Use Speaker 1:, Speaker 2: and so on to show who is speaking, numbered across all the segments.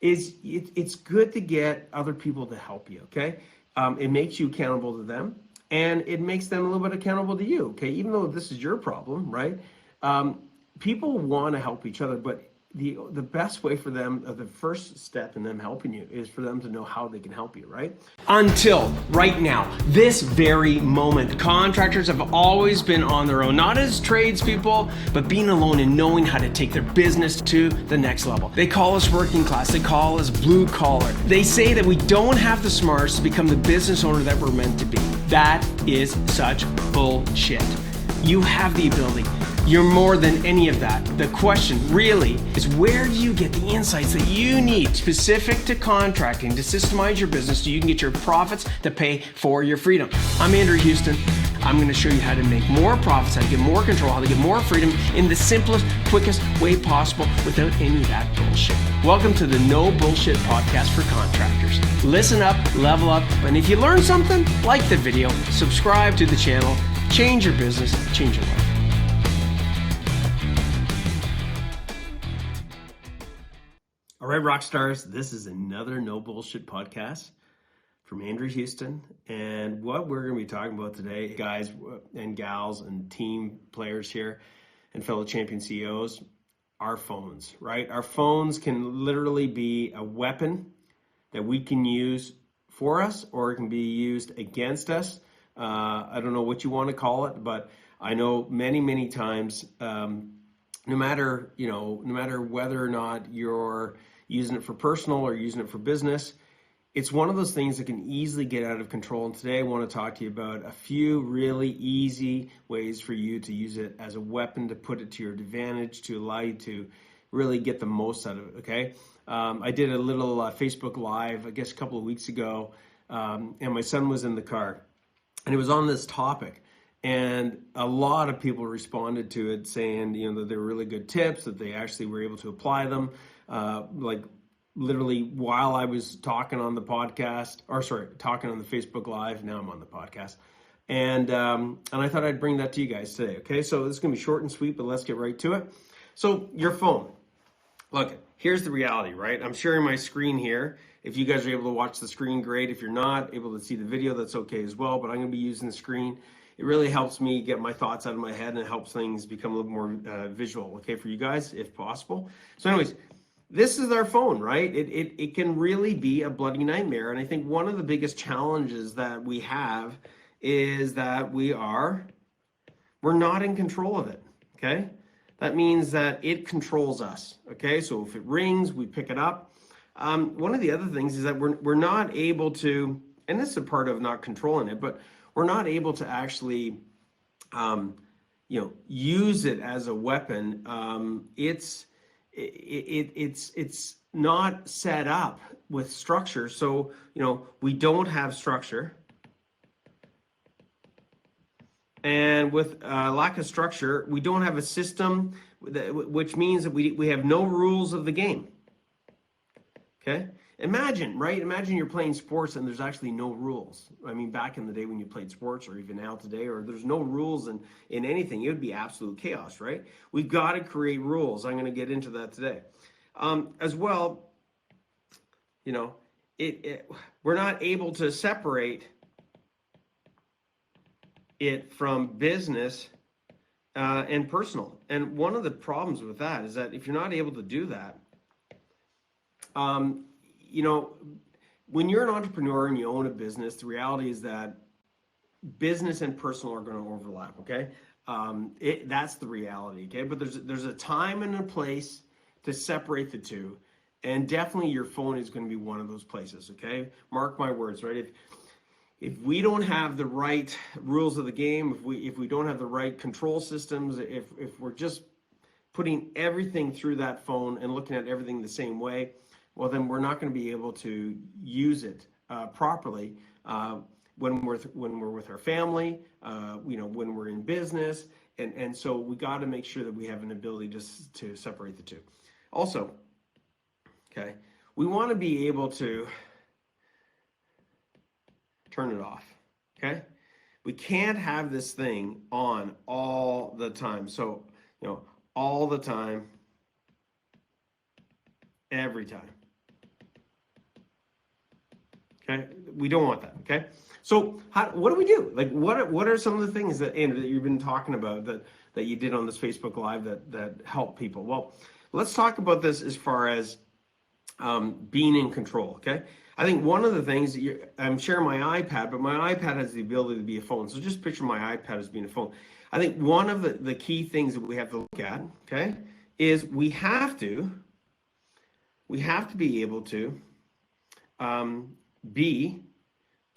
Speaker 1: is it's good to get other people to help you, okay? It makes you accountable to them, and it makes them a little bit accountable to you, okay? Even though this is your problem, right? People want to help each other, but the best way for them, the first step in them helping you, is for them to know how they can help you, right? Until right now, this very moment, contractors have always been on their own, not as tradespeople, but being alone and knowing how to take their business to the next level. They call us working class, they call us blue collar. They say that we don't have the smarts to become the business owner that we're meant to be. That is such bullshit. You have the ability. You're more than any of that. The question really is, where do you get the insights that you need specific to contracting to systemize your business so you can get your profits to pay for your freedom? I'm Andrew Houston. I'm going to show you how to make more profits, how to get more control, how to get more freedom in the simplest, quickest way possible without any of that bullshit. Welcome to the No Bullshit Podcast for contractors. Listen up, level up, and if you learn something, like the video, subscribe to the channel, change your business, change your life. All right, rock stars, this is another No Bullshit Podcast from Andrew Houston. And what we're going to be talking about today, guys and gals and team players here and fellow champion CEOs, our phones, right? Our phones can literally be a weapon that we can use for us, or it can be used against us. I don't know what you want to call it, but I know many times, no matter whether or not you're using it for personal or using it for business, it's one of those things that can easily get out of control. And today I want to talk to you about a few really easy ways for you to use it as a weapon, to put it to your advantage, to allow you to really get the most out of it, okay? I did a little Facebook Live, I guess a couple of weeks ago, and my son was in the car, and it was on this topic. And a lot of people responded to it saying, that they were really good tips, that they actually were able to apply them. Like literally while I was talking on the podcast, talking on the Facebook Live. Now I'm on the podcast. And I thought I'd bring that to you guys today. Okay, so this is gonna be short and sweet, but let's get right to it. So your phone. Look, here's the reality, right? I'm sharing my screen here. If you guys are able to watch the screen, great. If you're not able to see the video, that's okay as well, but I'm gonna be using the screen. It really helps me get my thoughts out of my head, and it helps things become a little more visual, okay, for you guys, if possible. So anyways, this is our phone, right? It can really be a bloody nightmare. And I think one of the biggest challenges that we have is that we're not in control of it, okay? That means that it controls us, okay? So if it rings, we pick it up. One of the other things is that we're not able to, and this is a part of not controlling it, but we're not able to actually, use it as a weapon. It's not set up with structure. So, we don't have structure. And with lack of structure, we don't have a system, which means that we have no rules of the game. Okay? Imagine, right? Imagine you're playing sports and there's actually no rules. I mean, back in the day when you played sports, or even now today, or there's no rules in anything, it would be absolute chaos, right? We've got to create rules. I'm going to get into that today. As well, we're not able to separate it from business and personal. And one of the problems with that is that if you're not able to do that, when you're an entrepreneur and you own a business, the reality is that business and personal are going to overlap, okay? That's the reality, okay? But there's a time and a place to separate the two, and definitely your phone is going to be one of those places, okay? Mark my words, right? If we don't have the right rules of the game, if we don't have the right control systems, if we're just putting everything through that phone and looking at everything the same way, well, then we're not going to be able to use it properly when we're with our family, when we're in business, and so we got to make sure that we have an ability to separate the two. Also, okay, we want to be able to turn it off. Okay, we can't have this thing on all the time. So all the time, every time. Okay, we don't want that. Okay, so what do we do? Like, what are some of the things that, Andrew, that you've been talking about that you did on this Facebook Live that help people? Well, let's talk about this as far as being in control. Okay, I think one of the things I'm sharing my iPad, but my iPad has the ability to be a phone. So just picture my iPad as being a phone. I think one of the key things that we have to look at, okay, is we have to be able to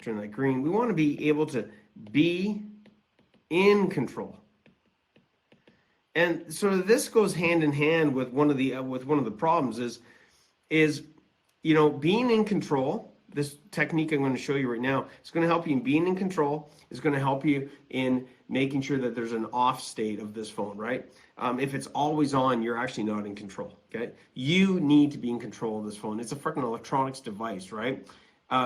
Speaker 1: turn that green. We want to be able to be in control. And so this goes hand in hand with one of the problems is being in control. This technique I'm going to show you right now is going to help you in being in control. It's going to help you in making sure that there's an off state of this phone, right? If it's always on, you're actually not in control, okay? You need to be in control of this phone. It's a freaking electronics device, right?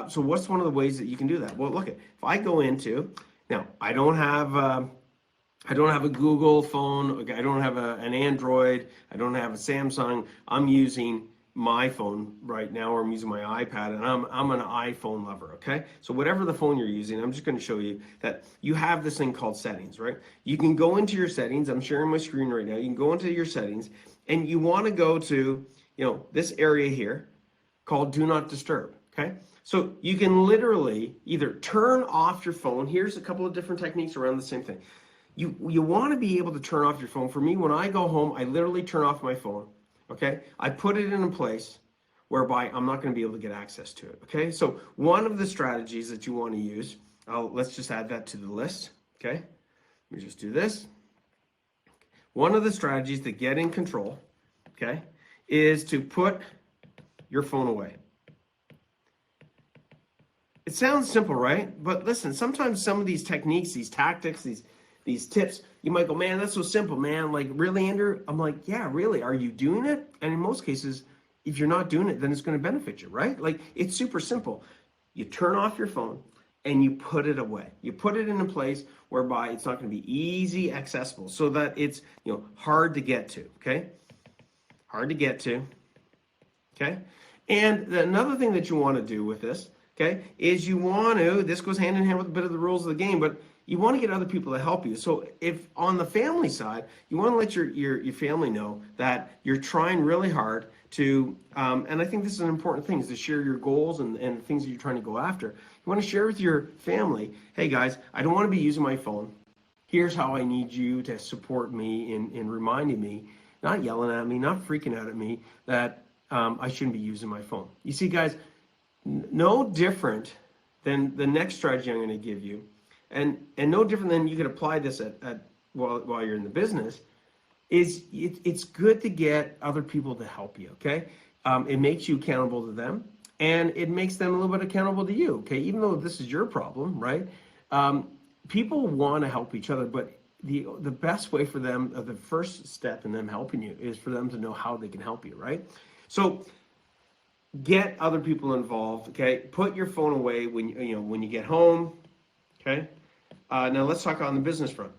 Speaker 1: So what's one of the ways that you can do that? Well, look, if I go into, now I don't have a Google phone, okay? I don't have an Android, I don't have a Samsung. I'm using my phone right now, or I'm using my iPad, and I'm an iPhone lover, okay? So whatever the phone you're using, I'm just going to show you that you have this thing called settings, right? You can go into your settings. I'm sharing my screen right now. You can go into your settings, and you want to go to, this area here called Do Not Disturb, okay? So you can literally either turn off your phone. Here's a couple of different techniques around the same thing. You want to be able to turn off your phone. For me, when I go home, I literally turn off my phone. Okay, I put it in a place whereby I'm not going to be able to get access to it. Okay, so one of the strategies that you want to use, let's just add that to the list. Okay, let me just do this. One of the strategies to get in control, okay, is to put your phone away. It sounds simple, right? But listen, sometimes some of these techniques, these tactics, these tips, you might go, man, that's so simple, man. Like, really, Andrew? I'm like, yeah, really. Are you doing it? And in most cases, if you're not doing it, then it's going to benefit you, right? Like, it's super simple. You turn off your phone and you put it away. You put it in a place whereby it's not going to be easy accessible, so that it's hard to get to. Okay, hard to get to. Okay, and another thing that you want to do with this, okay, is you want to. This goes hand in hand with a bit of the rules of the game, but you want to get other people to help you. So if on the family side, you want to let your family know that you're trying really hard to, and I think this is an important thing, is to share your goals and things that you're trying to go after. You want to share with your family, hey guys, I don't want to be using my phone. Here's how I need you to support me in reminding me, not yelling at me, not freaking out at me, that I shouldn't be using my phone. You see, guys, no different than the next strategy I'm going to give you. And no different than you could apply this while you're in the business, is it's good to get other people to help you, okay? It makes you accountable to them, and it makes them a little bit accountable to you, okay? Even though this is your problem, right? People want to help each other, but the best way for them, the first step in them helping you, is for them to know how they can help you, right? So get other people involved, okay? Put your phone away when you get home, okay? Now let's talk on the business front.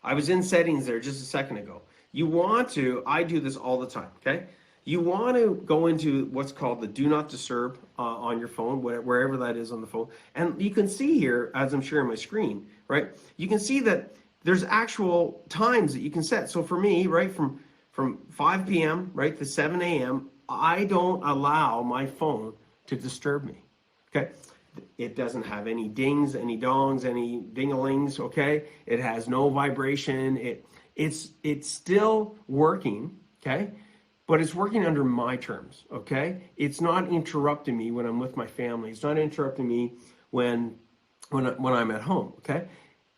Speaker 1: I was in settings there just a second ago. You want to, I do this all the time, okay? You want to go into what's called the Do Not Disturb on your phone, wherever that is on the phone. And you can see here, as I'm sharing my screen, right? You can see that there's actual times that you can set. So for me, right, from 5 p.m., right, to 7 a.m., I don't allow my phone to disturb me, okay? It doesn't have any dings, any dongs, any ding-a-lings, okay? It has no vibration. It's still working, okay? But it's working under my terms, okay? It's not interrupting me when I'm with my family. It's not interrupting me when I'm at home, okay?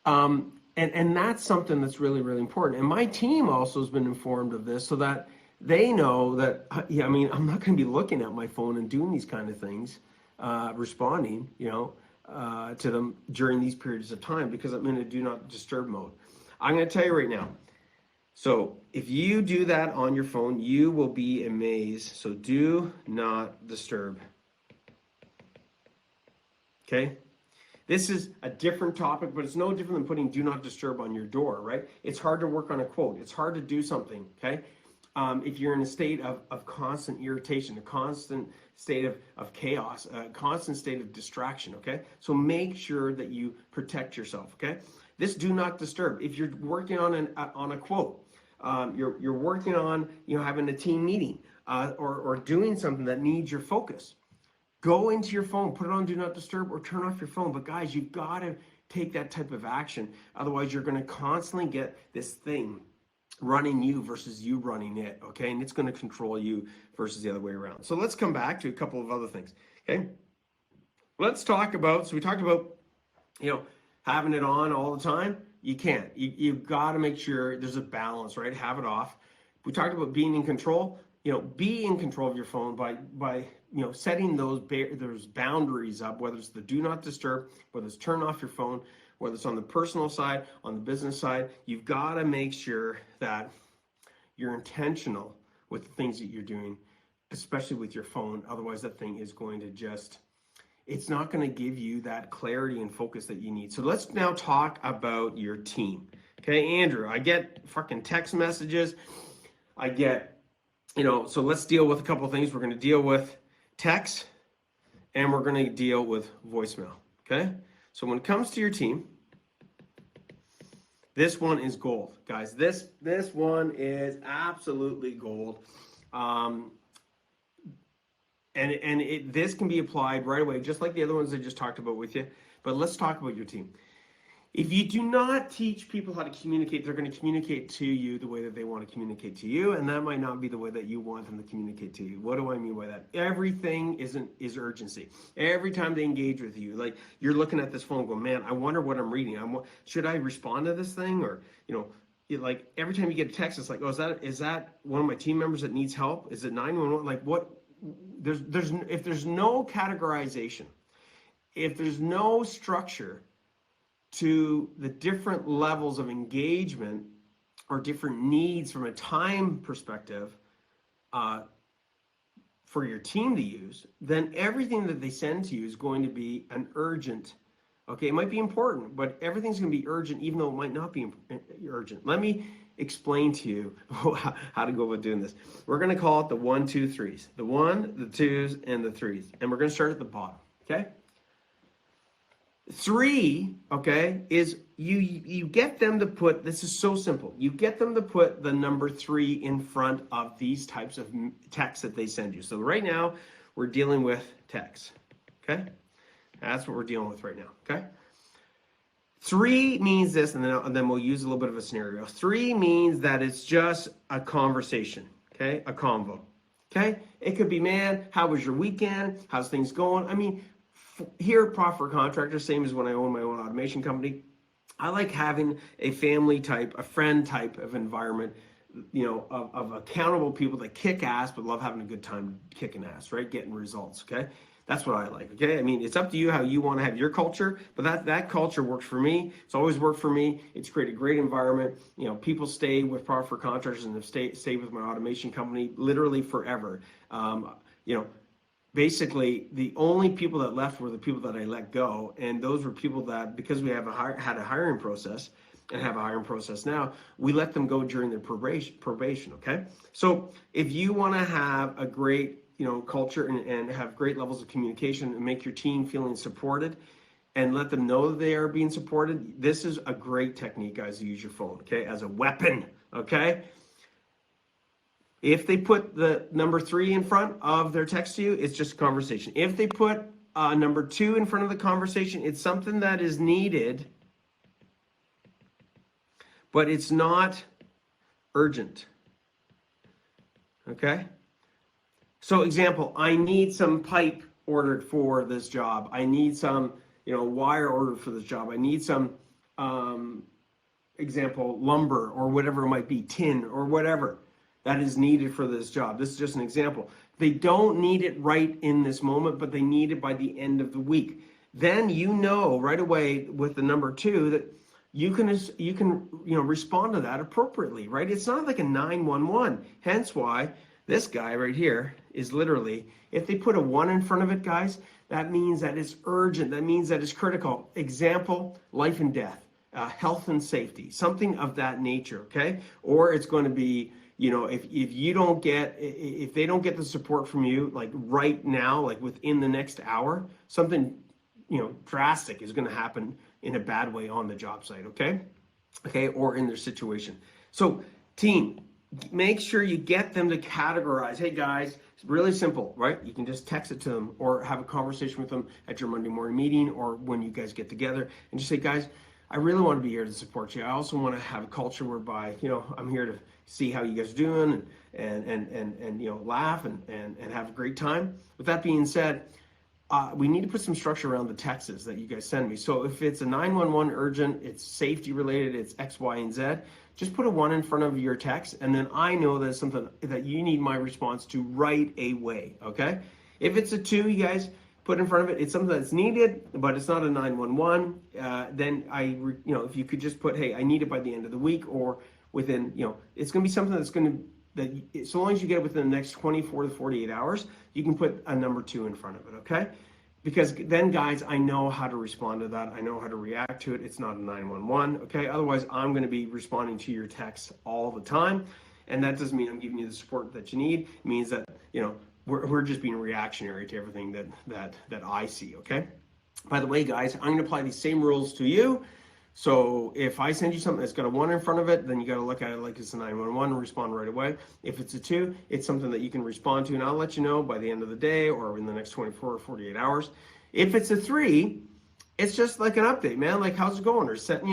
Speaker 1: And that's something that's really, really important. And my team also has been informed of this, so that they know that, yeah, I mean, I'm not going to be looking at my phone and doing these kind of things, responding, to them during these periods of time, because I'm in a do not disturb mode. I'm going to tell you right now. So if you do that on your phone, you will be amazed. So do not disturb. Okay. This is a different topic, but it's no different than putting do not disturb on your door, right? It's hard to work on a quote. It's hard to do something, okay? if you're in a state of constant irritation, a constant state of chaos, a constant state of distraction, okay? So make sure that you protect yourself, okay? This do not disturb. If you're working on a quote, you're working on, having a team meeting, or doing something that needs your focus, go into your phone, put it on do not disturb, or turn off your phone. But guys, you've got to take that type of action. Otherwise, you're going to constantly get this thing running you versus you running it, okay? And it's going to control you versus the other way around. So let's come back to a couple of other things, okay? Let's talk about, so we talked about, having it on all the time. You can't. You've got to make sure there's a balance, right? Have it off. We talked about being in control. Be in control of your phone by setting those boundaries up, whether it's the do not disturb, whether it's turn off your phone, whether it's on the personal side, on the business side. You've got to make sure that you're intentional with the things that you're doing, especially with your phone. Otherwise, that thing is going to it's not going to give you that clarity and focus that you need. So let's now talk about your team. Okay, Andrew, I get fucking text messages. I get, so let's deal with a couple of things. We're going to deal with text and we're going to deal with voicemail. Okay, so when it comes to your team, this one is gold, guys. This one is absolutely gold. This can be applied right away, just like the other ones I just talked about with you. But let's talk about your team. If you do not teach people how to communicate, they're going to communicate to you the way that they want to communicate to you, and that might not be the way that you want them to communicate to you. What do I mean by that? Everything is urgency. Every time they engage with you, like you're looking at this phone going, man, I wonder what I'm reading. Should I respond to this thing? Or, like every time you get a text, it's like, oh, is that one of my team members that needs help? Is it 911? Like what? If there's no categorization, if there's no structure to the different levels of engagement or different needs from a time perspective for your team to use, then everything that they send to you is going to be an urgent. Okay, it might be important, but everything's going to be urgent, even though it might not be urgent. Let me explain to you how to go about doing this. We're going to call it the 1, 2, 3s. The 1, the 2s, and the 3s. And we're going to start at the bottom, okay? 3, okay, is you get them to put, this is so simple, you get them to put the number 3 in front of these types of texts that they send you. So right now, we're dealing with text, okay? That's what we're dealing with right now, okay? 3 means this, and then we'll use a little bit of a scenario. 3 means that it's just a conversation, okay? A convo, okay? It could be, man, how was your weekend? How's things going? I mean, here at PFC Contractors, same as when I own my own automation company, I like having a family type, a friend type of environment, of accountable people that kick ass but love having a good time kicking ass, right? Getting results, okay? That's what I like, okay? I mean, it's up to you how you want to have your culture, but that culture works for me. It's always worked for me. It's created a great environment. People stay with PFC Contractors and have stayed with my automation company literally forever. Basically, the only people that left were the people that I let go, and those were people that, because we had a hiring process and have a hiring process now, we let them go during their probation, okay? So if you want to have a great culture and have great levels of communication and make your team feeling supported and let them know that they are being supported, this is a great technique, guys, to use your phone, okay, as a weapon, okay? If they put the number 3 in front of their text to you, it's just a conversation. If they put number 2 in front of the conversation, it's something that is needed, but it's not urgent, okay? So example, I need some pipe ordered for this job. I need some, wire ordered for this job. I need some, example, lumber or whatever it might be, tin or whatever that is needed for this job. This is just an example. They don't need it right in this moment, but they need it by the end of the week. Then right away with the number 2 that you can respond to that appropriately, right? It's not like a 911. Hence why this guy right here is literally, if they put a 1 in front of it, guys, that means that it's urgent. That means that it's critical. Example, life and death, health and safety, something of that nature, okay? Or it's going to be, if they don't get the support from you, like right now, like within the next hour, something, drastic is going to happen in a bad way on the job site. Okay, or in their situation. So team, make sure you get them to categorize. Hey guys, it's really simple, right? You can just text it to them or have a conversation with them at your Monday morning meeting or when you guys get together and just say, guys, I really want to be here to support you. I also want to have a culture whereby, I'm here to see how you guys are doing and laugh and have a great time. With that being said, we need to put some structure around the texts that you guys send me. So if it's a 911 urgent, it's safety related, it's X, Y, and Z, just put a 1 in front of your text, and then I know that it's something that you need my response to right away, okay? If it's a 2, you guys put in front of it, it's something that's needed, but it's not a 911, then if you could just put, hey, I need it by the end of the week, or within, it's gonna be something that's gonna, that so long as you get it within the next 24 to 48 hours, you can put a number 2 in front of it, okay? Because then, guys, I know how to respond to that. I know how to react to it. It's not a 911, okay? Otherwise, I'm going to be responding to your texts all the time, and that doesn't mean I'm giving you the support that you need. It means that, we're just being reactionary to everything that I see, okay? By the way, guys, I'm going to apply these same rules to you. So if I send you something that's got a 1 in front of it, then you got to look at it like it's a 911 and respond right away. If it's a 2, it's something that you can respond to, and I'll let you know by the end of the day or in the next 24 or 48 hours. If it's a 3, it's just like an update, man. Like, how's it going? Or send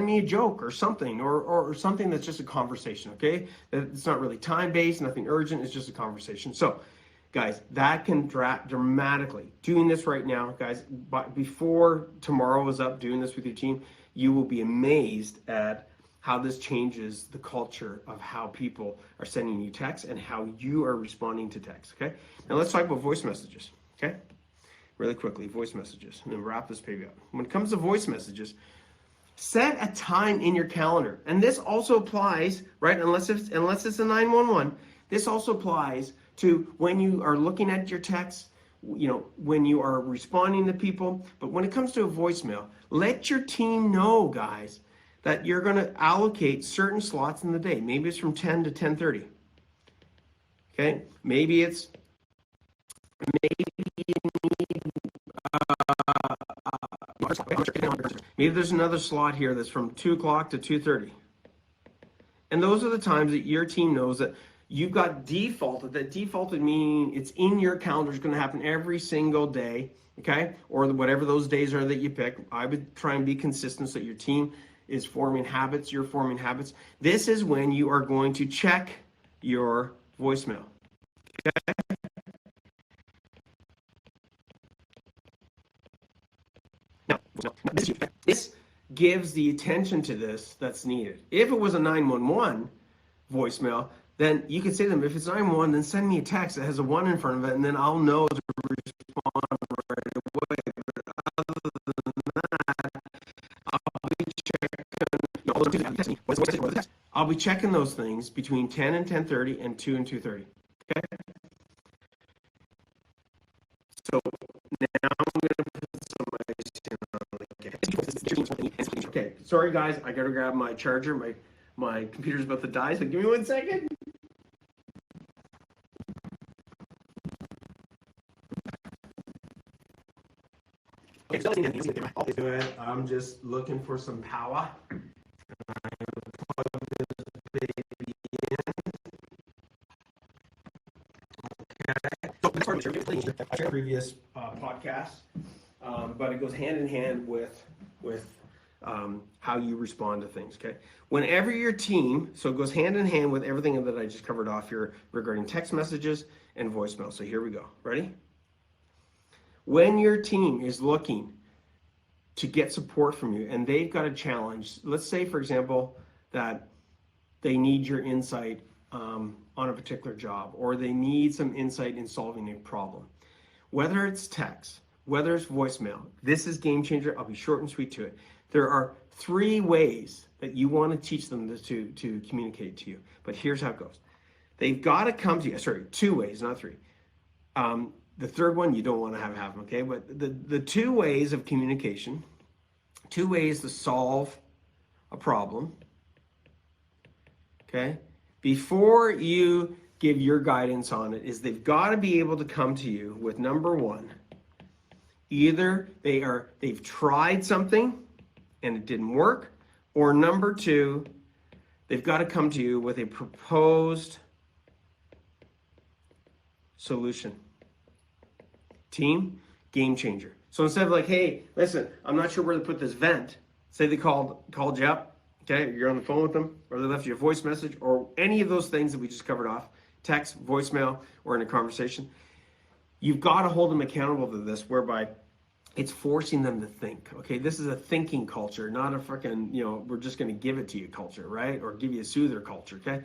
Speaker 1: me a joke or something, or something that's just a conversation, okay? It's not really time-based, nothing urgent. It's just a conversation. So, guys, that can dramatically, doing this right now, guys, before tomorrow is up, doing this with your team, you will be amazed at how this changes the culture of how people are sending you texts and how you are responding to texts, okay? Now let's talk about voice messages, okay? Really quickly, voice messages, and then wrap this baby up. When it comes to voice messages, set a time in your calendar. And this also applies, right, unless it's a 911, this also applies to when you are looking at your texts, when you are responding to people. But when it comes to a voicemail, let your team know, guys, that you're going to allocate certain slots in the day. Maybe it's from 10 to 10:30. Okay? Maybe you need maybe there's another slot here that's from 2 o'clock to 2:30. And those are the times that your team knows that you've got defaulted. That defaulted meaning it's in your calendar. It's going to happen every single day, okay? Or whatever those days are that you pick. I would try and be consistent so that your team is forming habits, you're forming habits. This is when you are going to check your voicemail, okay? Now, this gives the attention to this that's needed. If it was a 911 voicemail, then you can say to them, if it's 911, then send me a text that has a 1 in front of it, and then I'll know to respond right away. But other than that, I'll be checking those things between 10 and 10:30 and 2 and 2:30. Okay? So now I'm going to put some okay, sorry guys, I got to grab my charger. My computer's about to die, so give me 1 second. Okay, I'm just looking for some power. Plug this baby in. Okay. So that's our previous podcast, but it goes hand in hand with how you respond to things, okay? Whenever your team, so it goes hand in hand with everything that I just covered off here regarding text messages and voicemail. So here we go. Ready? When your team is looking to get support from you and they've got a challenge, let's say, for example, that they need your insight on a particular job, or they need some insight in solving a problem. Whether it's text, whether it's voicemail, this is game changer. I'll be short and sweet to it. There are 3 ways that you want to teach them to communicate to you. But here's how it goes. They've got to come to you. Sorry, 2 ways, not 3. The third one you don't want to have happen, okay? But the 2 ways of communication, 2 ways to solve a problem, okay? before you give your guidance on it, is they've got to be able to come to you with number one, either they've tried something and it didn't work, or number two, they've got to come to you with a proposed solution. Team, game changer. So instead of like, hey, listen, I'm not sure where to put this vent. Say they called you up, okay, you're on the phone with them, or they left you a voice message, or any of those things that we just covered off, text, voicemail, or in a conversation. You've got to hold them accountable to this, whereby it's forcing them to think. Okay, this is a thinking culture, not a freaking, we're just going to give it to you culture, right? Or give you a soother culture, okay?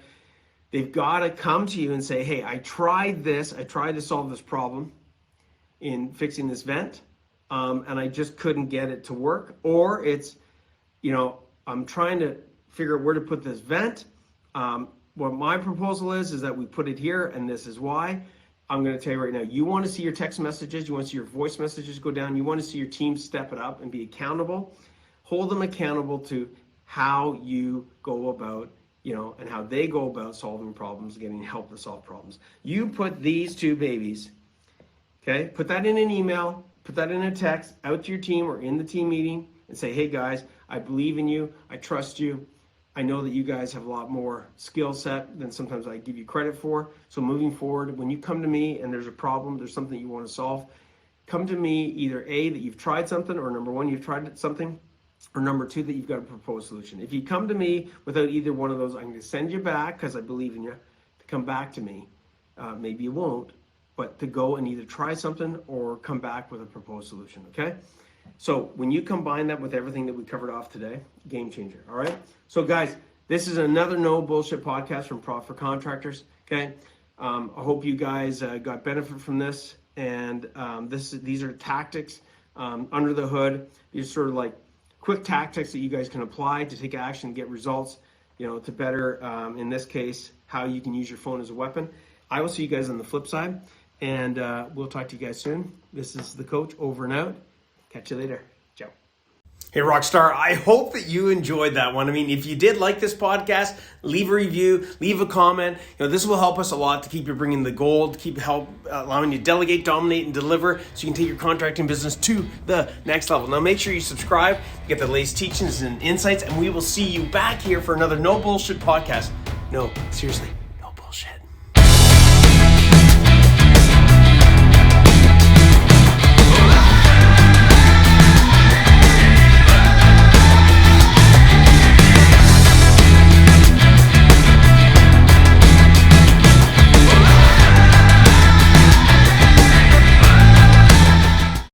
Speaker 1: They've got to come to you and say, hey, I tried this. I tried to solve this problem in fixing this vent, and I just couldn't get it to work. Or it's, I'm trying to figure out where to put this vent. What my proposal is that we put it here, and this is why. I'm going to tell you right now, you want to see your text messages, you want to see your voice messages go down, you want to see your team step it up and be accountable. Hold them accountable to how you go about, and how they go about solving problems, getting help to solve problems. You put these two babies, okay, put that in an email, put that in a text out to your team or in the team meeting and say, hey guys, I believe in you, I trust you. I know that you guys have a lot more skill set than sometimes I give you credit for. So moving forward, when you come to me and there's a problem, there's something you want to solve, come to me either A, that you've tried something, or number one, you've tried something, or number two, that you've got a proposed solution. If you come to me without either one of those, I'm going to send you back, because I believe in you, to come back to me. Maybe you won't, but to go and either try something or come back with a proposed solution, okay? So when you combine that with everything that we covered off today, game changer, all right? So guys, this is another No Bullshit podcast from for Contractors, okay? I hope you guys got benefit from this, and these are tactics under the hood. These are sort of like quick tactics that you guys can apply to take action and get results, to better, in this case, how you can use your phone as a weapon. I will see you guys on the flip side, and we'll talk to you guys soon. This is the coach, over and out. Catch you later. Ciao. Hey, Rockstar, I hope that you enjoyed that one. I mean, if you did like this podcast, leave a review, leave a comment. This will help us a lot to keep you bringing the gold, allowing you to delegate, dominate, and deliver so you can take your contracting business to the next level. Now, make sure you subscribe, get the latest teachings and insights, and we will see you back here for another No Bullshit podcast. No, seriously.